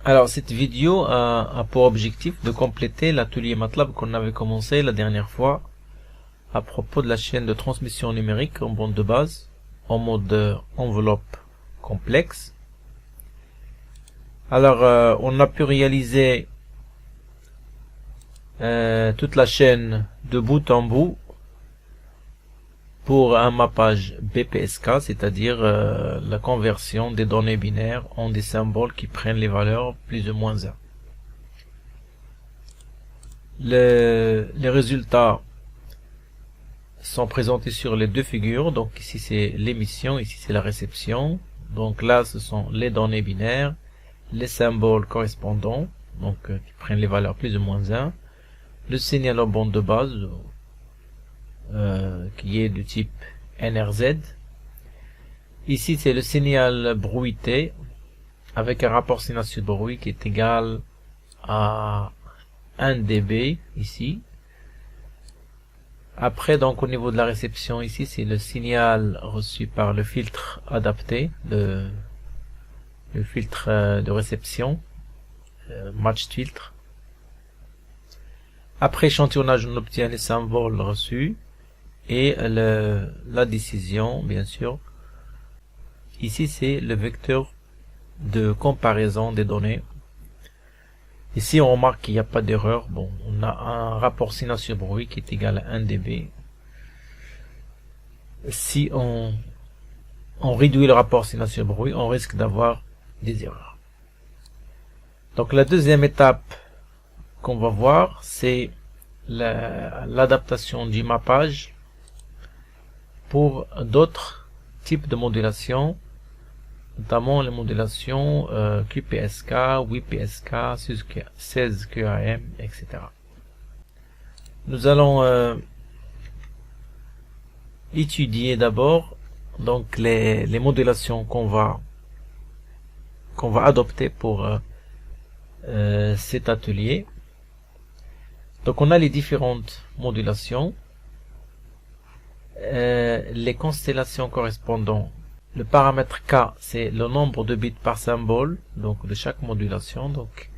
Alors cette vidéo a pour objectif de compléter l'atelier MATLAB qu'on avait commencé la dernière fois à propos de la chaîne de transmission numérique en bande de base en mode enveloppe complexe. Alors on a pu réaliser toute la chaîne de bout en bout pour un mappage BPSK, c'est-à-dire la conversion des données binaires en des symboles qui prennent les valeurs plus ou moins 1. Les résultats sont présentés sur les deux figures. Donc ici c'est l'émission, ici c'est la réception. Donc là ce sont les données binaires, les symboles correspondants, donc qui prennent les valeurs plus ou moins 1, le signal en bande de base qui est de type NRZ. Ici c'est le signal bruité avec un rapport signal-sur-bruit qui est égal à 1 dB ici. Après, donc au niveau de la réception, ici c'est le signal reçu par le filtre adapté, le filtre de réception, matched filtre. Après échantillonnage, on obtient les symboles reçus et la décision, bien sûr. Ici c'est le vecteur de comparaison des données. Ici on remarque qu'il n'y a pas d'erreur. Bon, on a un rapport signal-sur-bruit qui est égal à 1 dB. Si on réduit le rapport signal-sur-bruit, on risque d'avoir des erreurs. Donc la deuxième étape qu'on va voir, c'est l'adaptation du mappage pour d'autres types de modulation, notamment les modulations QPSK, WPSK, 16QAM, etc. Nous allons étudier d'abord donc les modulations qu'on va adopter pour cet atelier. Donc on a les différentes modulations, les constellations correspondantes. Le paramètre K, c'est le nombre de bits par symbole, donc de chaque modulation. Donc,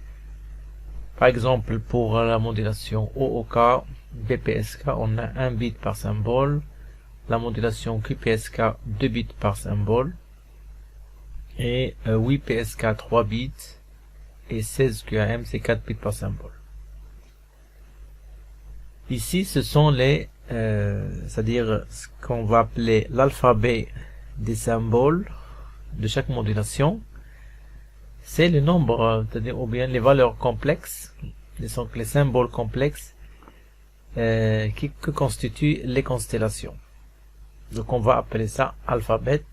par exemple, pour la modulation OOK, BPSK, on a 1 bit par symbole. La modulation QPSK, 2 bits par symbole. Et WPSK, 3 bits. Et 16QAM, c'est 4 bits par symbole. Ici, ce sont les, c'est-à-dire ce qu'on va appeler l'alphabet des symboles de chaque modulation. C'est le nombre, c'est-à-dire ou bien les valeurs complexes, donc les symboles complexes que constituent les constellations. Donc on va appeler ça alphabet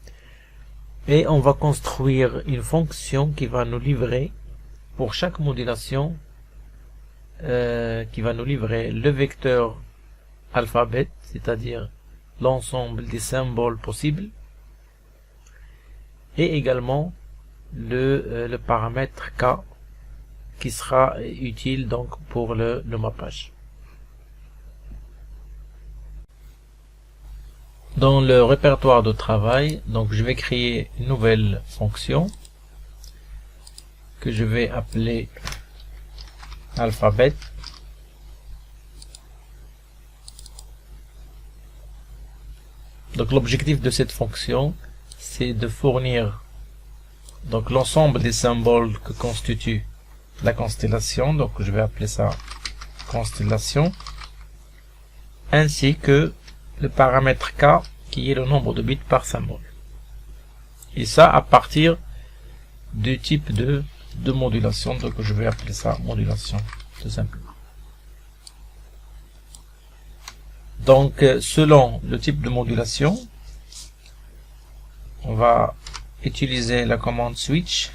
et on va construire une fonction qui va nous livrer pour chaque modulation qui va nous livrer le vecteur alphabet, c'est-à-dire l'ensemble des symboles possibles, et également le paramètre K qui sera utile donc pour le mappage. Dans le répertoire de travail, donc je vais créer une nouvelle fonction que je vais appeler alphabet. Donc l'objectif de cette fonction, c'est de fournir donc l'ensemble des symboles que constitue la constellation, donc je vais appeler ça constellation, ainsi que le paramètre K qui est le nombre de bits par symbole. Et ça à partir du type de modulation, donc je vais appeler ça modulation tout simplement. Donc selon le type de modulation, on va utiliser la commande switch,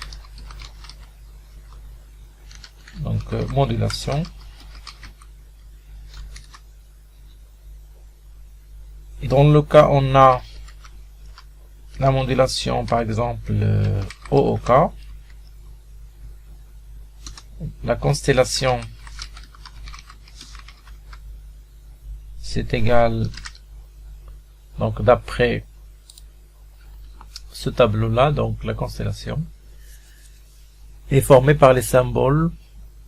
donc modulation, et dans le cas on a la modulation par exemple OOK, la constellation c'est égal, donc d'après ce tableau là, donc la constellation est formé par les symboles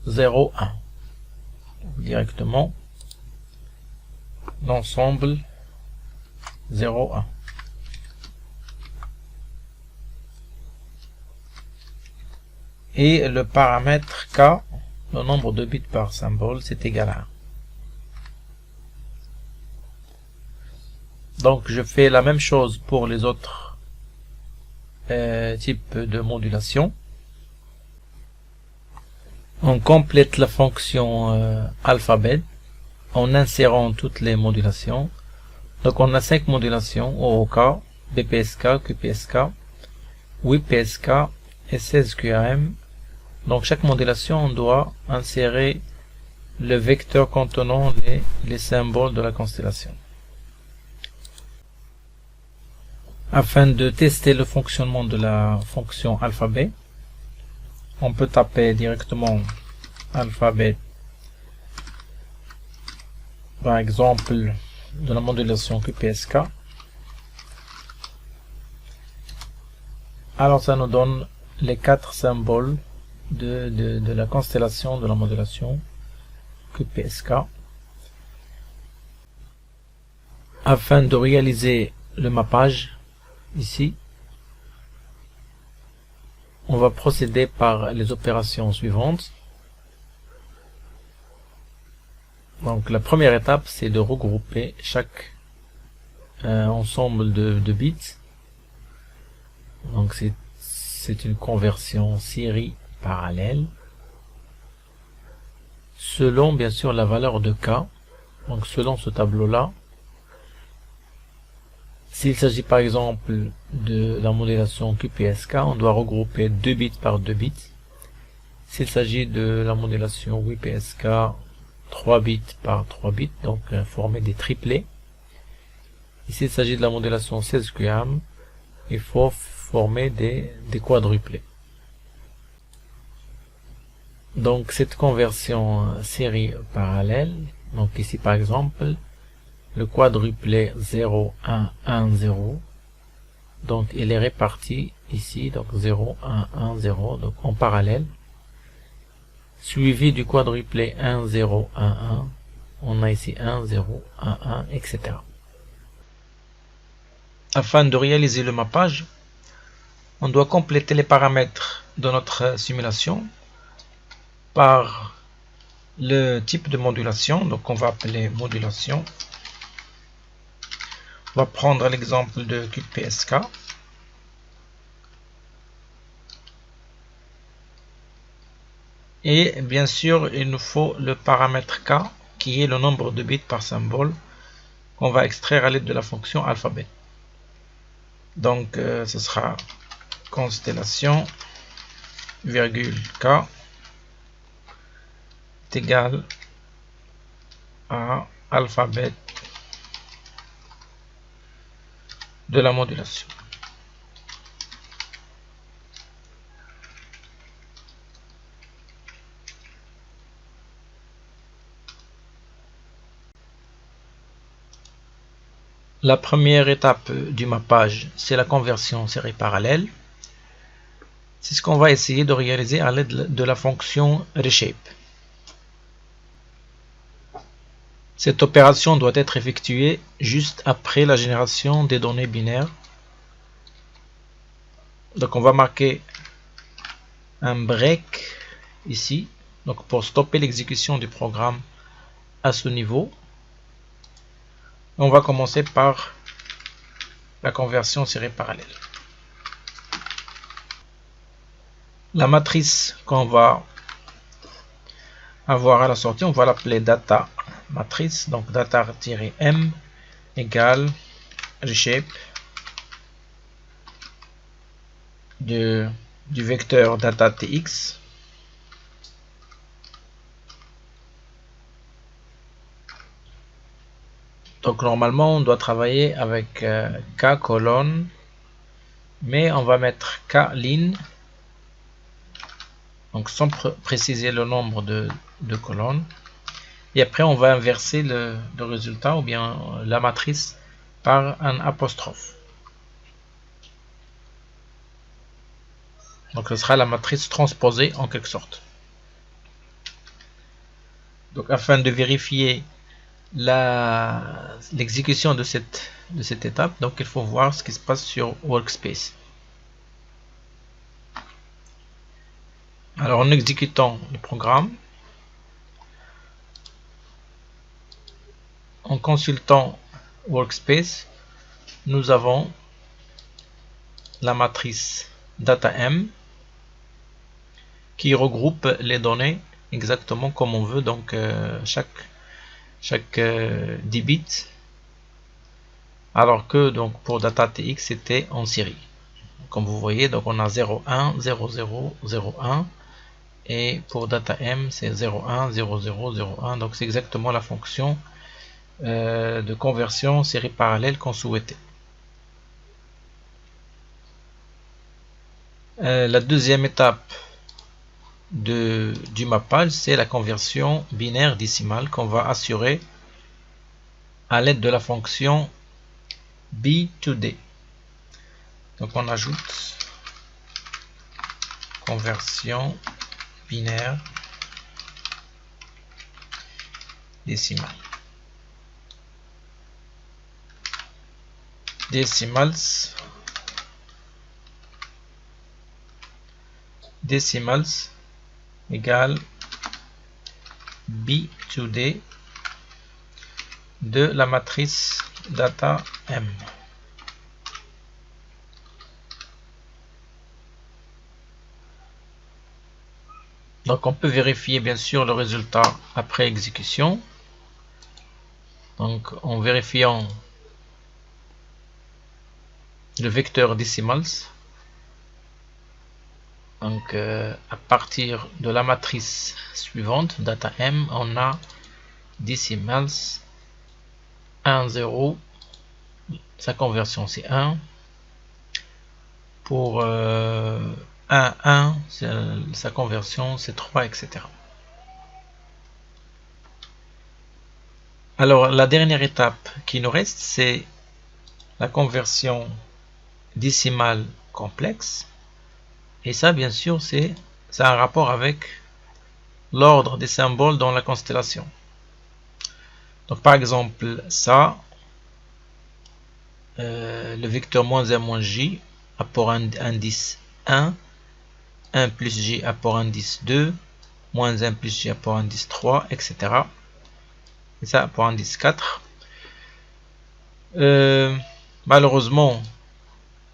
0, 1. Directement, l'ensemble 0, 1. Et le paramètre K, le nombre de bits par symbole, c'est égal à 1. Donc je fais la même chose pour les autres types de modulation. On complète la fonction alphabet en insérant toutes les modulations. Donc on a 5 modulations, OOK, BPSK, QPSK, 8 PSK et 16 QRM. Donc chaque modulation, on doit insérer le vecteur contenant les symboles de la constellation. Afin de tester le fonctionnement de la fonction alphabet, on peut taper directement alphabet, par exemple de la modulation QPSK. Alors ça nous donne les 4 symboles de la constellation de la modulation QPSK. Afin de réaliser le mappage, ici, on va procéder par les opérations suivantes. Donc la première étape, c'est de regrouper chaque ensemble de bits. Donc c'est une conversion série parallèle selon bien sûr la valeur de K. Donc selon ce tableau là, s'il s'agit par exemple de la modulation QPSK, on doit regrouper 2 bits par 2 bits. S'il s'agit de la modulation 8 PSK, 3 bits par 3 bits, donc former des triplets. Et s'il s'agit de la modulation 16 QRM, il faut former des quadruplets. Donc cette conversion série parallèle, donc ici par exemple, le quadruplet 0, 1, 1, 0, donc il est réparti ici, donc 0, 1, 1, 0, donc en parallèle, suivi du quadruplet 1, 0, 1, 1, on a ici 1, 0, 1, 1, etc. Afin de réaliser le mappage, on doit compléter les paramètres de notre simulation par le type de modulation, donc on va appeler modulation. On va prendre l'exemple de QPSK. Et bien sûr, il nous faut le paramètre K, qui est le nombre de bits par symbole, qu'on va extraire à l'aide de la fonction alphabet. Donc, ce sera constellation, virgule K, est égal à alphabet de la modulation. La première étape du mappage, c'est la conversion série parallèle. C'est ce qu'on va essayer de réaliser à l'aide de la fonction reshape. Cette opération doit être effectuée juste après la génération des données binaires. Donc on va marquer un break ici, donc pour stopper l'exécution du programme à ce niveau. On va commencer par la conversion série parallèle. La matrice qu'on va avoir à la sortie, on va l'appeler data matrice, donc data-m égale reshape du vecteur data tx Donc normalement on doit travailler avec k colonne, mais on va mettre k ligne, donc sans préciser le nombre de colonnes. Et après on va inverser le résultat ou bien la matrice par un apostrophe. Donc ce sera la matrice transposée en quelque sorte. Donc afin de vérifier l'exécution de cette étape, donc il faut voir ce qui se passe sur Workspace. Alors en exécutant le programme, en consultant Workspace, nous avons la matrice DataM qui regroupe les données exactement comme on veut, donc chaque 10 bits, alors que donc pour DataTX c'était en série. Comme vous voyez, donc on a 01, 00, 01, et pour DataM c'est 01, 00, 01, donc c'est exactement la fonction de conversion série parallèle qu'on souhaitait. La deuxième étape du mappage, c'est la conversion binaire décimale qu'on va assurer à l'aide de la fonction B2D. Donc on ajoute conversion binaire décimale. Decimals égale B2D de la matrice data M. Donc on peut vérifier bien sûr le résultat après exécution. Donc en vérifiant le vecteur decimals, donc à partir de la matrice suivante, data M, on a decimals 1, 0, sa conversion c'est 1. Pour 1, 1, sa conversion c'est 3, etc. Alors la dernière étape qui nous reste, c'est la conversion décimale complexe. Et ça, bien sûr, ça a un rapport avec l'ordre des symboles dans la constellation. Donc, par exemple, ça, le vecteur -1, -j a pour indice 1, 1 plus j a pour indice 2, -1 plus j a pour indice 3, etc. Et ça a pour indice 4. Malheureusement,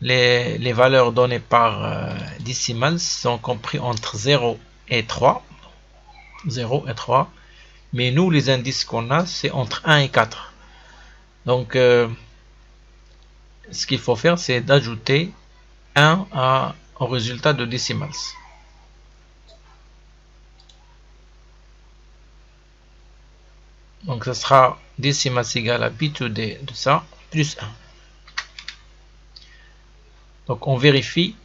les valeurs données par decimals sont comprises entre 0 et 3. 0 et 3. Mais nous, les indices qu'on a, c'est entre 1 et 4. Donc, ce qu'il faut faire, c'est d'ajouter 1 au résultat de decimals. Donc, ce sera decimals égale à B2D de ça, plus 1. Donc, on vérifie.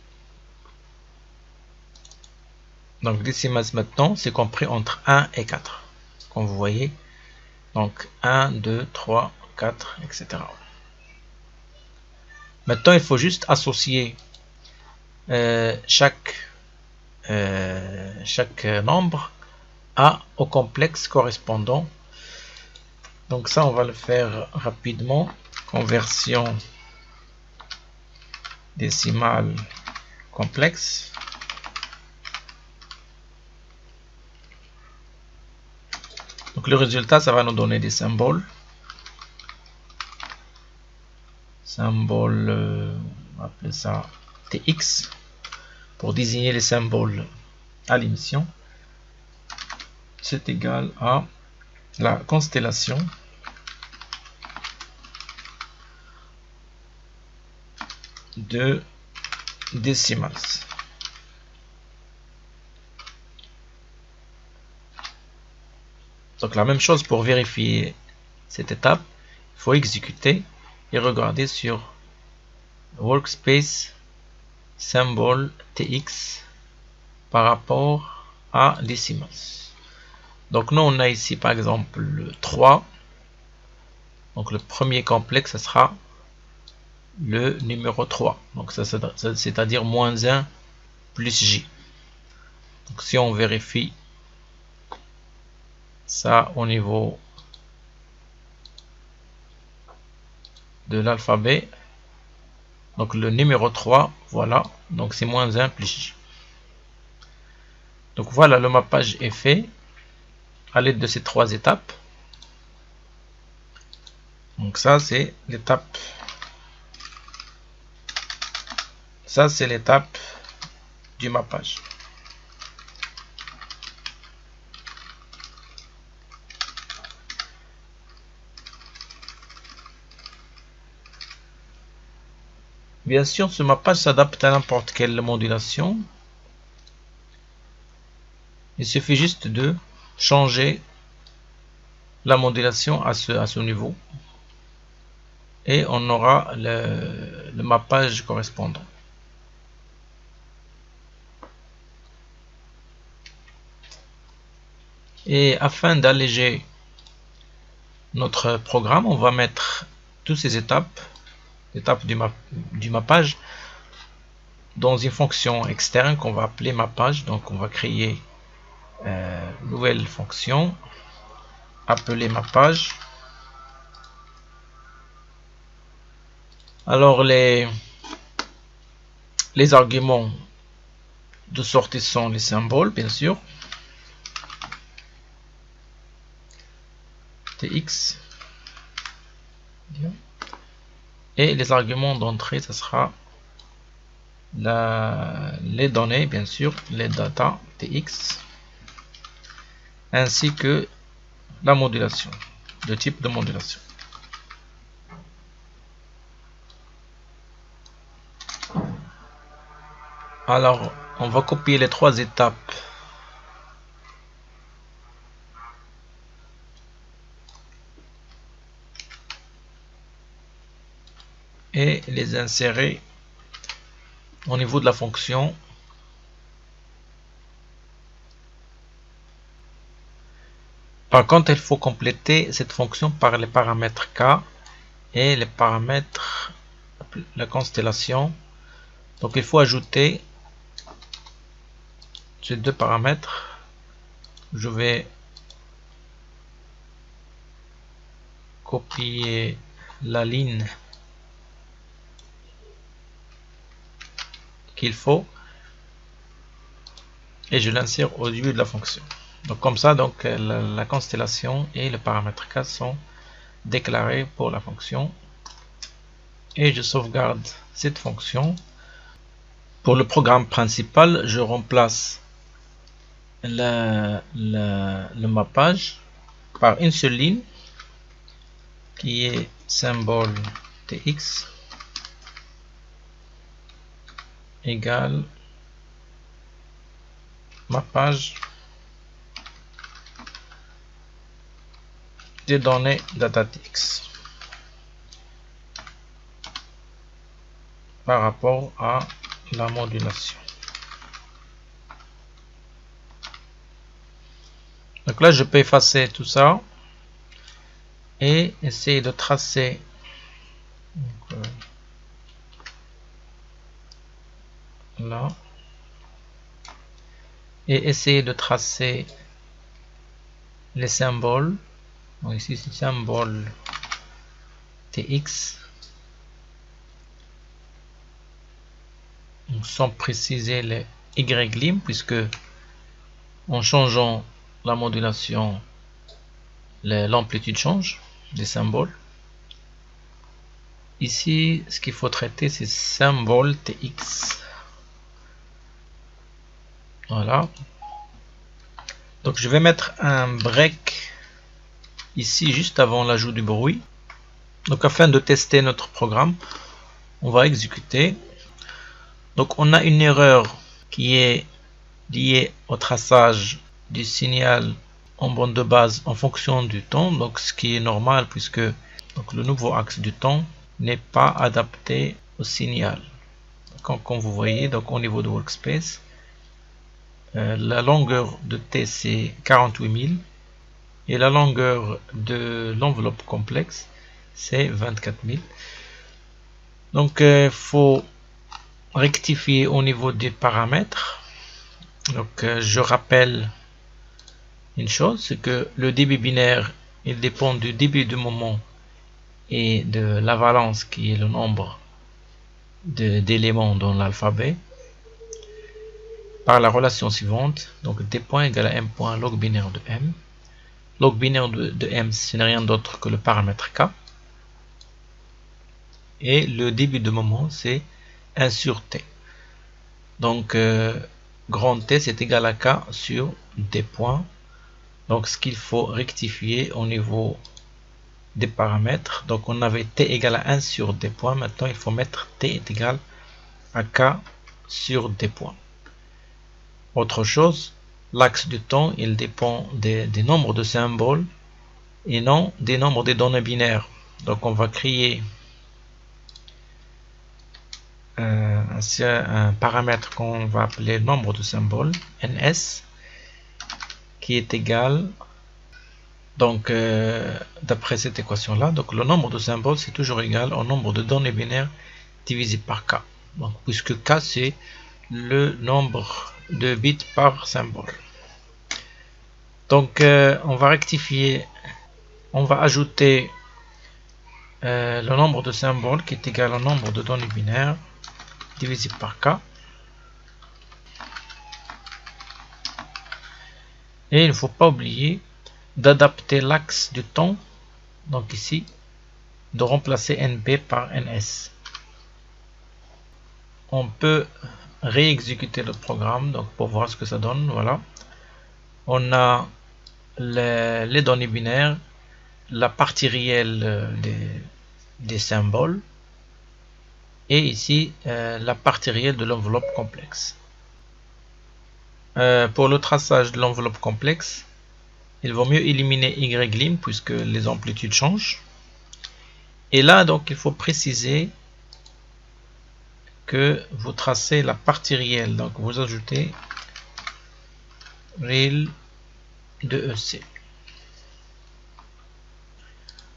Donc, decimals maintenant, c'est compris entre 1 et 4. Comme vous voyez. Donc, 1, 2, 3, 4, etc. Maintenant, il faut juste associer chaque nombre au complexe correspondant. Donc ça, on va le faire rapidement. Conversion décimale complexe. Donc le résultat, ça va nous donner des symboles. Symbole, on va appeler ça TX, pour désigner les symboles à l'émission. C'est égal à la constellation de decimals. Donc la même chose pour vérifier cette étape, il faut exécuter et regarder sur Workspace symbole TX par rapport à decimals. Donc nous on a ici par exemple le 3. Donc le premier complexe, ce sera le numéro 3. Donc c'est-à-dire -1 plus J. Donc si on vérifie ça au niveau de l'alphabet, donc le numéro 3, voilà, donc c'est moins 1 plus J. Donc voilà, le mappage est fait à l'aide de ces 3 étapes. Donc ça c'est l'étape, du mappage. Bien sûr, ce mappage s'adapte à n'importe quelle modulation. Il suffit juste de changer la modulation à ce niveau et on aura le mappage correspondant. Et afin d'alléger notre programme, on va mettre toutes ces étapes du mappage dans une fonction externe qu'on va appeler mappage. Donc on va créer une nouvelle fonction appelée mappage. Alors les arguments de sortie sont les symboles, bien sûr, tx, et les arguments d'entrée, ce sera les données, bien sûr, les data tx, ainsi que la modulation, le type de modulation. Alors, on va copier les 3 étapes et les insérer au niveau de la fonction. Par contre, il faut compléter cette fonction par les paramètres K et les paramètres la constellation. Donc il faut ajouter ces 2 paramètres. Je vais copier la ligne qu'il faut et je l'insère au début de la fonction. Donc comme ça, donc la constellation et le paramètre K sont déclarés pour la fonction et je sauvegarde cette fonction. Pour le programme principal, je remplace le mappage par une seule ligne qui est symbole tx égale mappage des données datatx par rapport à la modulation. Donc là, je peux effacer tout ça et essayer de tracer là et essayer de tracer les symboles. Donc ici c'est symbole tx, donc sans préciser les y-lim, puisque en changeant la modulation l'amplitude change des symboles. Ici ce qu'il faut traiter c'est symbole tx. Voilà, donc je vais mettre un break ici juste avant l'ajout du bruit. Donc afin de tester notre programme, on va exécuter. Donc on a une erreur qui est liée au traçage du signal en bande de base en fonction du temps, donc ce qui est normal puisque donc, le nouveau axe du temps n'est pas adapté au signal. Comme vous voyez, donc au niveau de workspace, la longueur de T c'est 48 000 et la longueur de l'enveloppe complexe c'est 24 000. Donc il faut rectifier au niveau des paramètres. Donc je rappelle une chose, c'est que le débit binaire, il dépend du débit du moment et de la valence qui est le nombre d'éléments dans l'alphabet par la relation suivante. Donc d point égale à m point log binaire de m. Log binaire de m, ce n'est rien d'autre que le paramètre k. Et le débit de moment, c'est 1 sur t. Donc grand T, c'est égal à k sur d points. Donc ce qu'il faut rectifier au niveau des paramètres. Donc on avait t égale à 1 sur d points. Maintenant il faut mettre t est égal à k sur d points. Autre chose, l'axe du temps, il dépend des nombres de symboles et non des nombres des données binaires. Donc on va créer un paramètre qu'on va appeler nombre de symboles, ns, qui est égal, donc d'après cette équation là, donc le nombre de symboles c'est toujours égal au nombre de données binaires divisé par k. Donc puisque k c'est le nombre de bits par symbole. Donc on va rectifier, on va ajouter le nombre de symboles qui est égal au nombre de données binaires divisé par k. Et il ne faut pas oublier d'adapter l'axe du temps, donc ici, de remplacer nb par ns. On peut réexécuter le programme donc pour voir ce que ça donne. Voilà, on a les données binaires, la partie réelle des symboles et ici la partie réelle de l'enveloppe complexe. Pour le traçage de l'enveloppe complexe, il vaut mieux éliminer y-lim puisque les amplitudes changent. Et là, donc, il faut préciser que vous tracez la partie réelle. Donc, vous ajoutez réel de EC.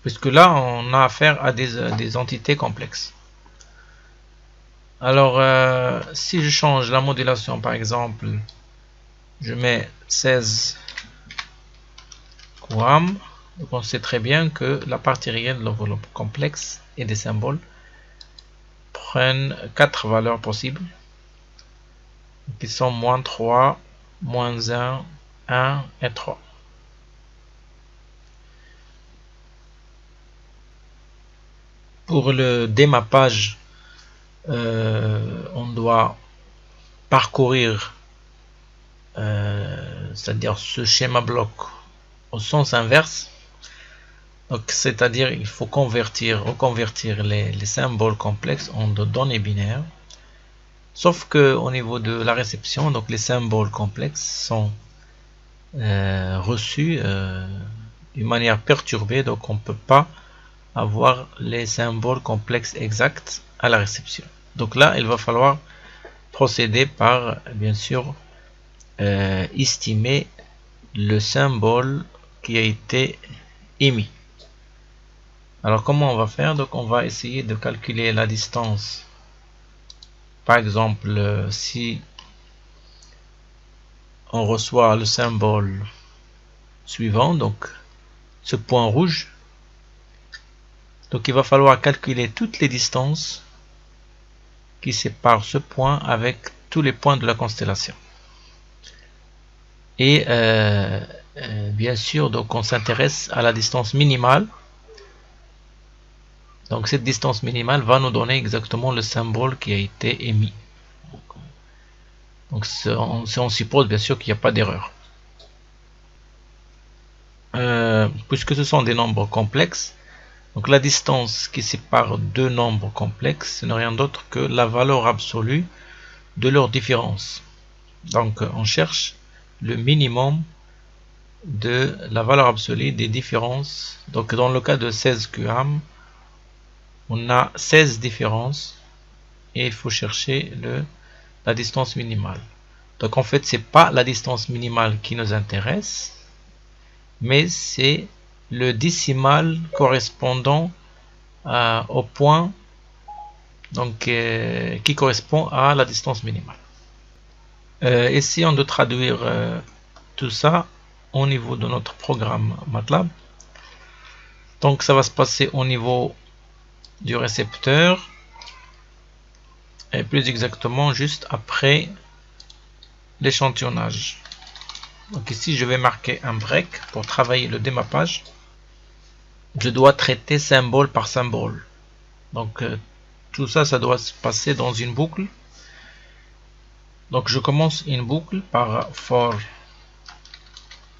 Puisque là, on a affaire à des entités complexes. Alors, si je change la modulation, par exemple, je mets 16 QAM. Donc on sait très bien que la partie réelle de l'enveloppe complexe et des symboles prennent 4 valeurs possibles qui sont moins 3, moins 1, 1 et 3. Pour le démappage, on doit parcourir c'est-à-dire ce schéma bloc au sens inverse. Donc, c'est-à-dire il faut reconvertir les symboles complexes en données binaires. Sauf que au niveau de la réception, donc les symboles complexes sont reçus d'une manière perturbée, donc on ne peut pas avoir les symboles complexes exacts à la réception. Donc là, il va falloir procéder par, bien sûr, estimer le symbole qui a été émis. Alors comment on va faire? Donc on va essayer de calculer la distance. Par exemple, si on reçoit le symbole suivant, donc ce point rouge, donc il va falloir calculer toutes les distances qui séparent ce point avec tous les points de la constellation. Et bien sûr, donc on s'intéresse à la distance minimale. Donc cette distance minimale va nous donner exactement le symbole qui a été émis. Donc on suppose bien sûr qu'il n'y a pas d'erreur. Puisque ce sont des nombres complexes, donc la distance qui sépare deux nombres complexes, ce n'est rien d'autre que la valeur absolue de leur différence. Donc on cherche le minimum de la valeur absolue des différences. Donc dans le cas de 16 QAM, on a 16 différences et il faut chercher la distance minimale. Donc en fait, c'est pas la distance minimale qui nous intéresse, mais c'est le décimal correspondant au point donc, qui correspond à la distance minimale. Essayons de traduire tout ça au niveau de notre programme MATLAB. Donc ça va se passer au niveau du récepteur, et plus exactement juste après l'échantillonnage. Donc ici je vais marquer un break pour travailler le démappage. Je dois traiter symbole par symbole. Donc tout ça, ça doit se passer dans une boucle. Donc je commence une boucle par for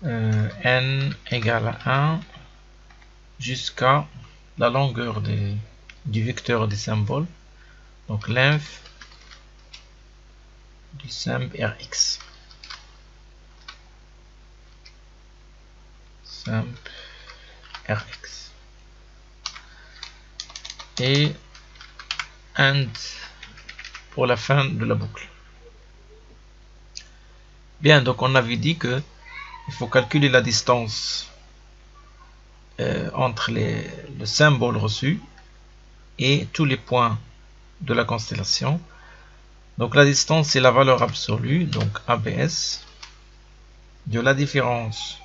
n égale à 1 jusqu'à la longueur du vecteur des symboles. Donc l'inf du symbole Rx. Symbole Rx. Et end pour la fin de la boucle. Bien, donc on avait dit que il faut calculer la distance entre le symbole reçu et tous les points de la constellation. Donc la distance, c'est la valeur absolue, donc ABS, de la différence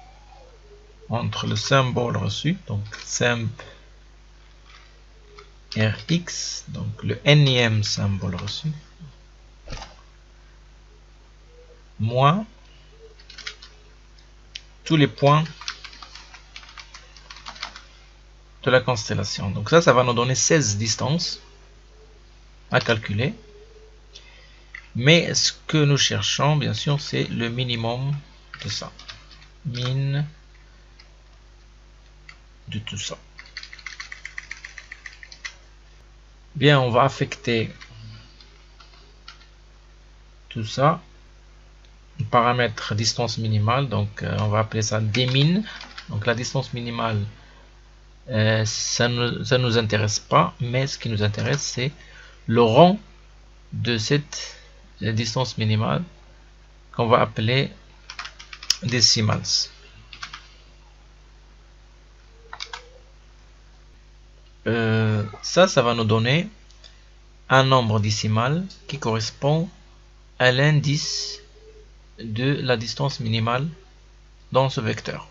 entre le symbole reçu, donc symbole Rx, donc le nème symbole reçu, moins tous les points de la constellation. Donc ça va nous donner 16 distances à calculer. Mais ce que nous cherchons, bien sûr, c'est le minimum de ça. Min de tout ça. Bien, on va affecter tout ça. Paramètre distance minimale, donc on va appeler ça dmin. Donc la distance minimale, ça nous intéresse pas, mais ce qui nous intéresse, c'est le rang de cette distance minimale qu'on va appeler decimals. Ça va nous donner un nombre décimal qui correspond à l'indice de la distance minimale dans ce vecteur.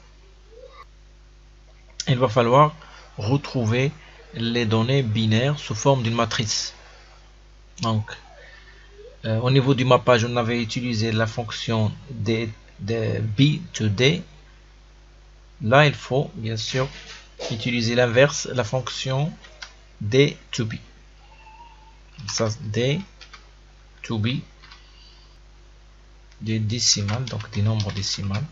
Il va falloir retrouver les données binaires sous forme d'une matrice. Donc, au niveau du mappage, on avait utilisé la fonction de B to D. Là, il faut bien sûr utiliser l'inverse, la fonction D to B. Ça, D to B des décimales, donc des nombres décimales,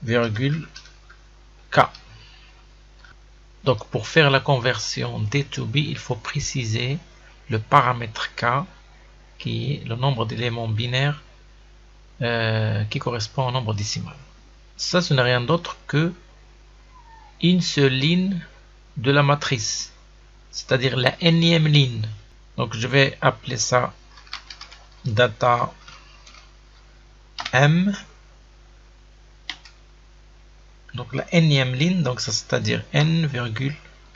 virgule K. Donc pour faire la conversion D to B, il faut préciser le paramètre K, qui est le nombre d'éléments binaires qui correspond au nombre décimal. Ça, ce n'est rien d'autre que une seule ligne de la matrice, c'est-à-dire la nème ligne. Donc je vais appeler ça data M. Donc la nème ligne, donc ça c'est-à-dire n,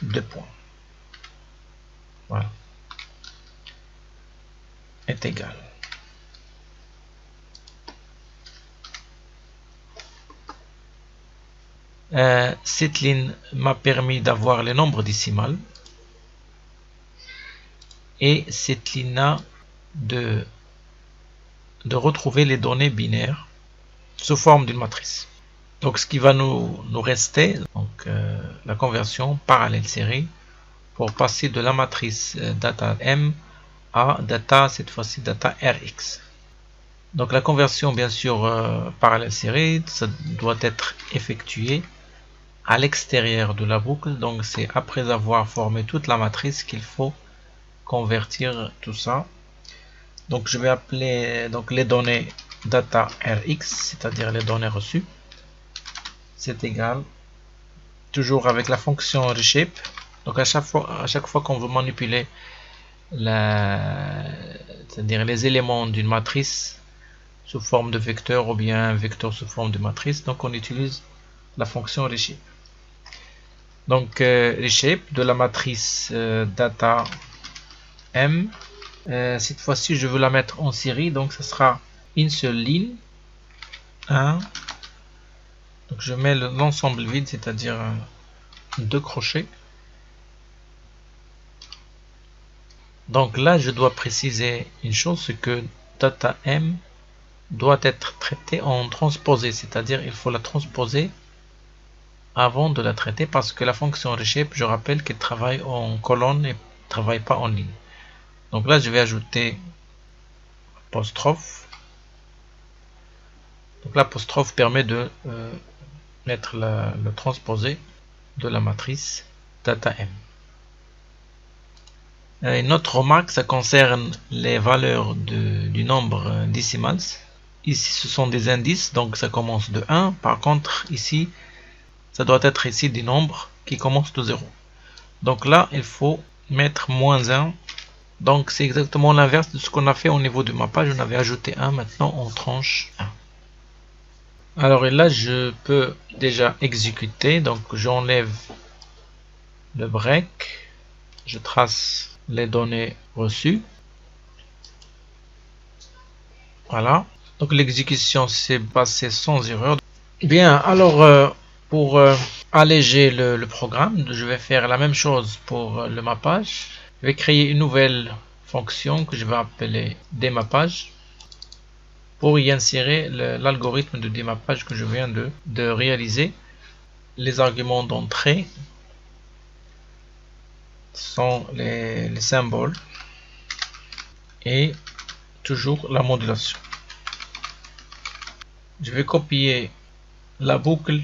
2 points. Voilà. Est égal. Cette ligne m'a permis d'avoir les nombres décimales. Et cette ligne-là de retrouver les données binaires sous forme d'une matrice. Donc ce qui va nous rester, donc la conversion parallèle série pour passer de la matrice data M à data, cette fois-ci data Rx. Donc la conversion bien sûr parallèle série, ça doit être effectué à l'extérieur de la boucle. Donc c'est après avoir formé toute la matrice qu'il faut convertir tout ça. Donc je vais appeler donc les données data Rx, c'est-à-dire les données reçues. C'est égal, toujours avec la fonction reshape. Donc à chaque fois qu'on veut manipuler c'est-à-dire les éléments d'une matrice sous forme de vecteur ou bien un vecteur sous forme de matrice, donc on utilise la fonction reshape. Donc reshape de la matrice data M Cette fois-ci, je veux la mettre en série, donc ce sera une seule ligne. 1. Donc je mets l'ensemble vide, c'est-à-dire 2 crochets. Donc là, je dois préciser une chose, c'est que data M doit être traitée en transposé, c'est-à-dire il faut la transposer avant de la traiter parce que la fonction reshape, je rappelle qu'elle travaille en colonne et ne travaille pas en ligne. Donc là, je vais ajouter apostrophe. Donc l'apostrophe permet de mettre le transposé de la matrice data M. Une autre remarque, ça concerne les valeurs du nombre décimal. Ici, ce sont des indices, donc ça commence de 1. Par contre, ici, ça doit être ici des nombres qui commencent de 0. Donc là, il faut mettre moins 1. Donc c'est exactement l'inverse de ce qu'on a fait au niveau du mappage. On avait ajouté 1, maintenant on tranche 1. Alors et là, je peux déjà exécuter. Donc j'enlève le break. Je trace les données reçues. Voilà. Donc l'exécution s'est passée sans erreur. Bien, alors pour alléger le programme, je vais faire la même chose pour le mappage. Je vais créer une nouvelle fonction que je vais appeler démappage pour y insérer l'algorithme de démappage que je viens de réaliser. Les arguments d'entrée sont les symboles et toujours la modulation. Je vais copier la boucle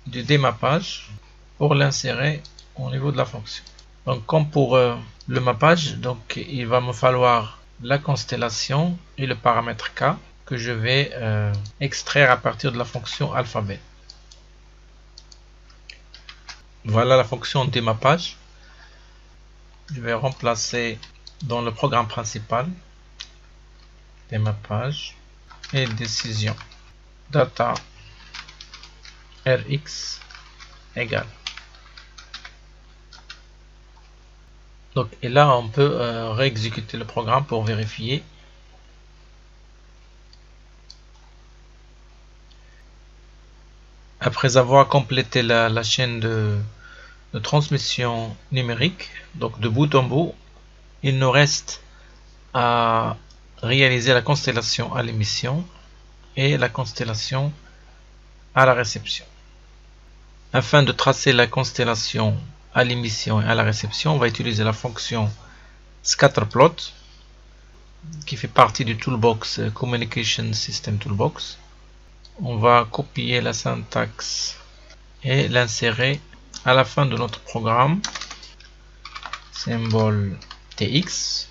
du démappage pour l'insérer au niveau de la fonction. Donc comme pour le mappage, donc il va me falloir la constellation et le paramètre k que je vais extraire à partir de la fonction alphabet. Voilà la fonction démappage. Je vais remplacer dans le programme principal démappage et décision data rx égale. Donc, et là, on peut réexécuter le programme pour vérifier. Après avoir complété la chaîne de transmission numérique, donc de bout en bout, il nous reste à réaliser la constellation à l'émission et la constellation à la réception. Afin de tracer la constellation à l'émission et à la réception, on va utiliser la fonction scatterplot qui fait partie du toolbox Communication System Toolbox. On va copier la syntaxe et l'insérer à la fin de notre programme. Symbole tx.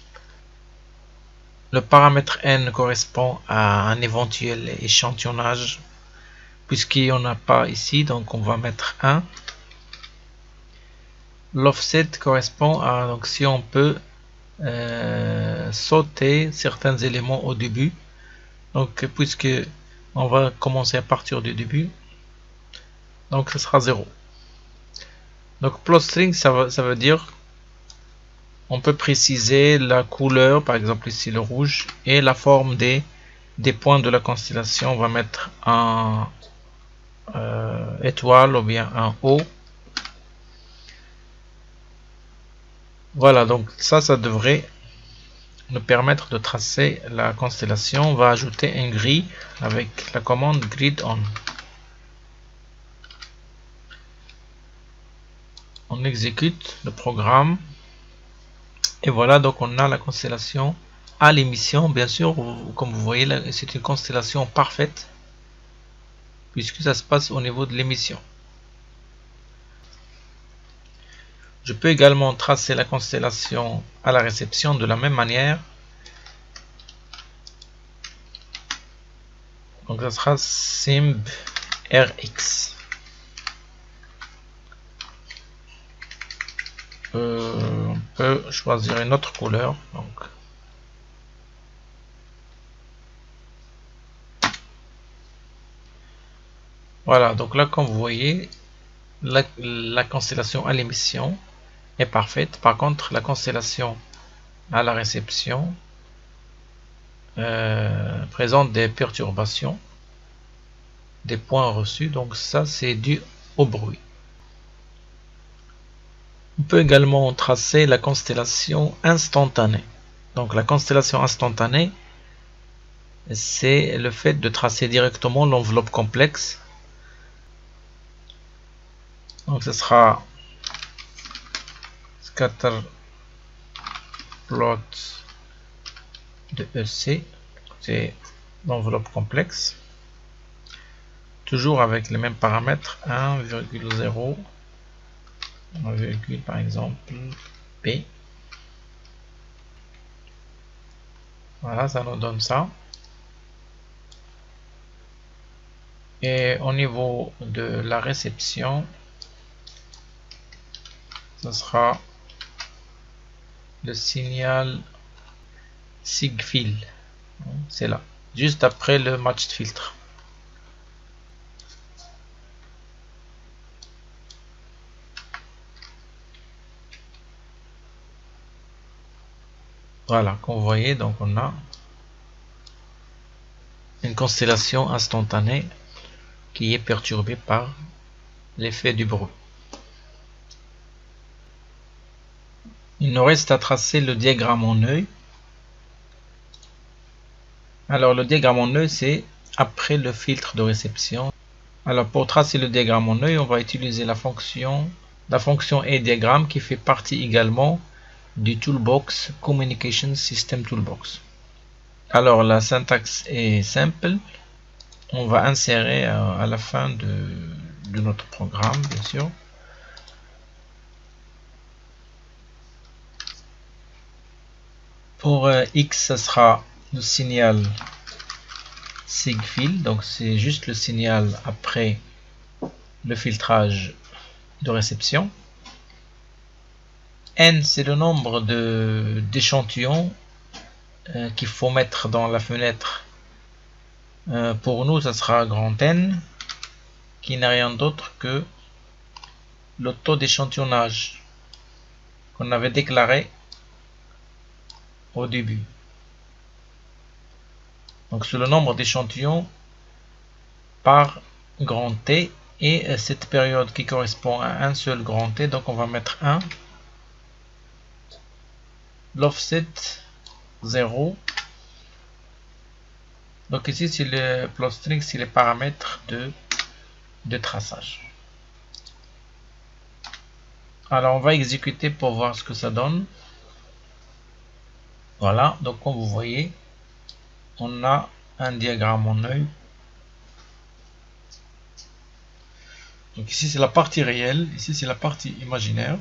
Le paramètre n correspond à un éventuel échantillonnage puisqu'il n'y en a pas ici, donc on va mettre 1. L'offset correspond à donc si on peut sauter certains éléments au début. Donc puisque on va commencer à partir du début, donc ce sera 0. Donc plot string, ça veut dire on peut préciser la couleur, par exemple ici le rouge, et la forme des points de la constellation. On va mettre un étoile ou bien un O. Voilà, donc ça devrait nous permettre de tracer la constellation. On va ajouter une grille avec la commande grid on. On exécute le programme et voilà, donc on a la constellation à l'émission. Bien sûr, comme vous voyez, c'est une constellation parfaite puisque ça se passe au niveau de l'émission. Je peux également tracer la constellation à la réception de la même manière. Donc ça sera symb rx. On peut choisir une autre couleur. Donc voilà, donc là comme vous voyez, la constellation à l'émission est parfaite. Par contre, la constellation à la réception présente des perturbations, des points reçus. Donc ça, c'est dû au bruit. On peut également tracer la constellation instantanée. Donc la constellation instantanée, c'est le fait de tracer directement l'enveloppe complexe. Donc ce sera scatter plot de EC, c'est l'enveloppe complexe, toujours avec les mêmes paramètres, 1,0, 1, par exemple P. Voilà, ça nous donne ça. Et au niveau de la réception, ce sera le signal Sigfill. C'est là, juste après le match de filtre. Voilà, comme vous voyez, donc on a une constellation instantanée qui est perturbée par l'effet du bruit. Il nous reste à tracer le diagramme en œil. Alors le diagramme en œil, c'est après le filtre de réception. Alors pour tracer le diagramme en œil, on va utiliser la fonction EDiagram qui fait partie également du Toolbox Communication System Toolbox. Alors la syntaxe est simple. On va insérer à la fin de notre programme, bien sûr. Pour X, ce sera le signal Sigfill, donc c'est juste le signal après le filtrage de réception. N, c'est le nombre d'échantillons qu'il faut mettre dans la fenêtre. Pour nous, ça sera grand N, qui n'est rien d'autre que le taux d'échantillonnage qu'on avait déclaré au début. Donc c'est le nombre d'échantillons par grand T, et cette période qui correspond à un seul grand T, donc on va mettre 1. L'offset 0. Donc ici c'est le plot string, c'est les paramètres de traçage. Alors on va exécuter pour voir ce que ça donne. Voilà, donc comme vous voyez, on a un diagramme en œil. Donc ici c'est la partie réelle, ici c'est la partie imaginaire.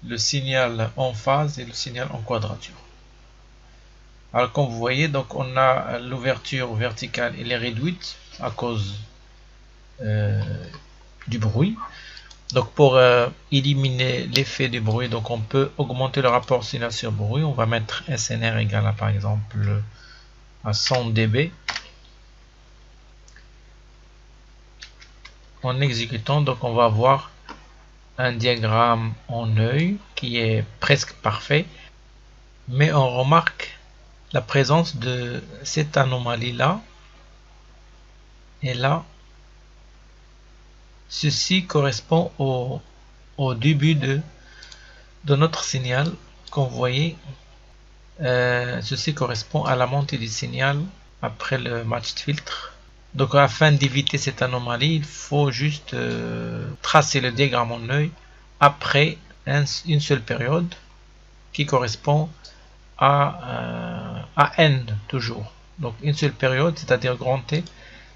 Le signal en phase et le signal en quadrature. Alors comme vous voyez, donc on a l'ouverture verticale, elle est réduite à cause du bruit. Donc pour éliminer l'effet du bruit, donc on peut augmenter le rapport signal sur bruit. On va mettre SNR égale à, par exemple, à 100 dB. En exécutant, donc on va avoir un diagramme en œil qui est presque parfait, mais on remarque la présence de cette anomalie là et là. Ceci correspond au début de notre signal. Comme vous voyez, ceci correspond à la montée du signal après le match de filtre. Donc afin d'éviter cette anomalie, il faut juste tracer le diagramme en œil après une seule période qui correspond à n toujours. Donc une seule période, c'est-à-dire grand T,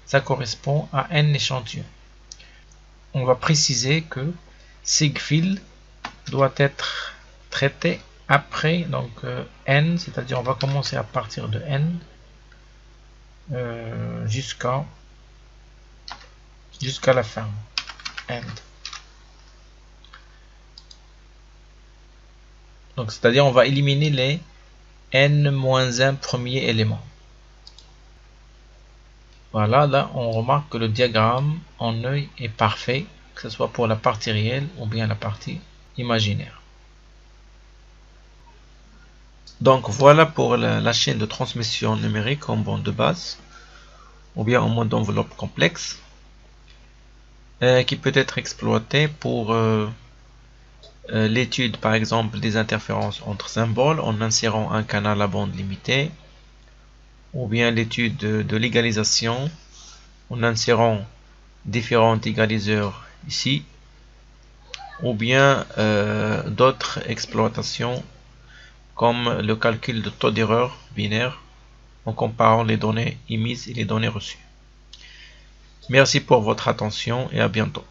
ça correspond à n échantillons. On va préciser que Sigfill doit être traité après donc n, c'est-à-dire on va commencer à partir de n jusqu'à la fin, end. Donc c'est-à-dire on va éliminer les n-1 premiers éléments. Voilà, là on remarque que le diagramme en œil est parfait, que ce soit pour la partie réelle ou bien la partie imaginaire. Donc voilà pour la chaîne de transmission numérique en bande de base ou bien en mode d'enveloppe complexe qui peut être exploitée pour l'étude par exemple des interférences entre symboles en insérant un canal à bande limitée, ou bien l'étude de l'égalisation en insérant différents égaliseurs ici, ou bien d'autres exploitations comme le calcul de taux d'erreur binaire en comparant les données émises et les données reçues. Merci pour votre attention et à bientôt.